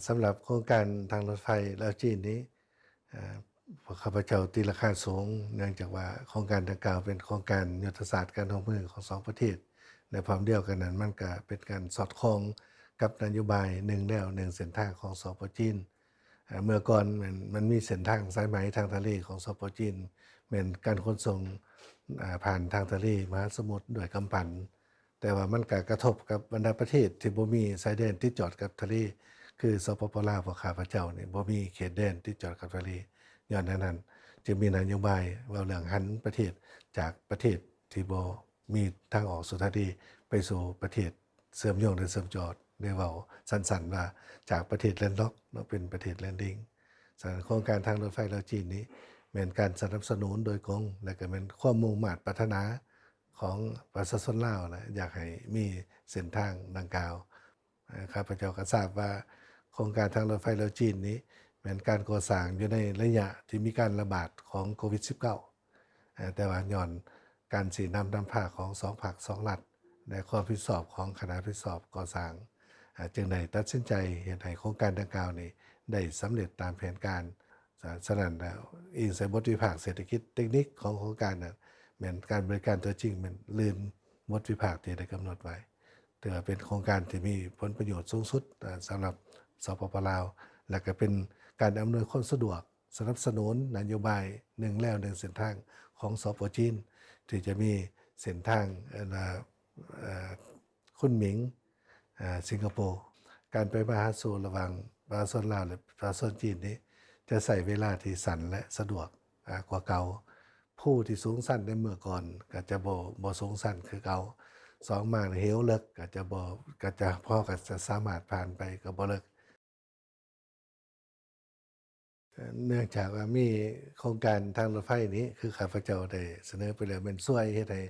สำหรับโครงการทางรถไฟลาวจีนนี้อ่าพวกข้าพเจ้าตีราคาสูงเนื่องจากว่าโครงการดังกล่าวเป็นโครงการยุทธศาสตร์การร่วมมือของ2ประเทศในพร้อมเดียวกันนั้นมันก็เป็นการสอดคล้องกับนโยบาย1แล้ว1เส้นทางของสปจีนเมื่อก่อนมันมีเส้นทางสายไหมทางทะเลของสปจีนเป็นการขนส่งผ่านทางทะเลมหาสมุทรด้วยกำปั่น แต่ว่ามันก็กระทบกับบรรดาประเทศที่บ่มีชายแดนติดจอดกับทะเลคือสปปลาวพวกข้าพเจ้านี่บ่มีเขตแดนติดจอดกับทะเลย้อนนั้นจึงมีนโยบายเว้าเรื่องหันประเทศจากประเทศที่บ่มีทางออกสู่ทะเลไปสู่ประเทศเชื่อมโยงหรือเชื่อมจอดได้เว้าสั้นๆว่าจากประเทศ landlocked มาเป็นประเทศ landing ส่วนโครงการทางรถไฟลาวจีนนี้แม่นการสนับสนุนโดยตรงและก็แม่นความมุ่งมา่พัฒนา ของประชาชนลาวนะอยากให้มีเส้นทางดังกล่าวข้าพเจ้าก็ทราบว่าโครงการทางรถไฟลาวจีนนี้เป็นการก่อสร้างอยู่ในระยะที่มีการระบาดของโควิด -19 แต่ว่าย้อนการสีนำผ้าของ2ภาค2รัฐและความรับผิดชอบของคณะรับผิดชอบก่อสร้างจึงได้ตัดสินใจเฮ็ดให้โครงการดังกล่าวนี้ได้สำเร็จตามแผนการฉะนั้นแล้วอิงใส่บทวิภาคเศรษฐกิจเทคนิคของโครงการน่ะ เหมือนการบริการตัวจริงมันลืมบทวิภาคที่ได้กำหนดไว้ถือว่าเป็นโครงการที่มีผลประโยชน์สูงสุดสำหรับสปปลาวและก็เป็นการอำนวยความสะดวกสนับสนุนนโยบาย1แล้ว1เส้นทางของสปจีนที่จะมีเส้นทางคุนหมิงสิงคโปร์การไปมาหาสู่ระหว่างประชาชนลาวและประชาชนจีนนี้จะใส่เวลาที่สั้นและสะดวกกว่าเก่า ผู้ที่สูงสั้นในเมื่อก่อนก็จะบ่สูงสั้นคือเก่าสองมาเหวเลิกก็จะบ่ก็จะพอก็จะสามารถผ่านไปก็บ่เลิกเนื่องจากว่ามีโครงการทางรถไฟนี้คือข้าพเจ้าได้เสนอไปแล้วแม่นช่วยเฮ็ดให้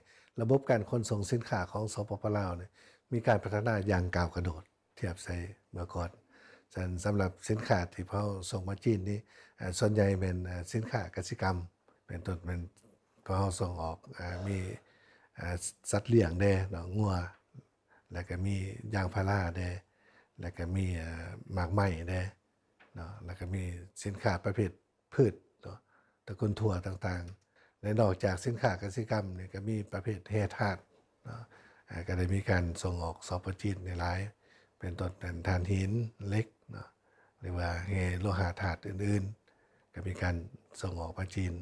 ระบบการขนส่งสินค้าของสปปลาวเนี่ยมีการพัฒนาอย่างก้าวกระโดดเทียบใส่เมื่อก่อนสำหรับสินค้าที่เขาส่งมาจีนนี้ส่วนใหญ่เป็นสินค้ากสิกรรมเป็นต้นเป็น พอเราส่งออกมีสัตว์เลี้ยงแด่เนาะงัวแล้วก็มียางพาราแด่แล้วก็มีหมากไม้แด่เนาะแล้วก็มีสินค้าประเภทพืชเนาะตระกูลถั่วต่างๆและนอกจากสินค้ากสิกรรมเนี่ยก็มีประเภทแร่ธาตุเนาะก็ได้มีการส่งออกสปจีนในหลายเป็นต้นถ่านหินเหล็กเนาะหรือว่าโลหะธาตุอื่นๆก็มีการส่งออกมาจีน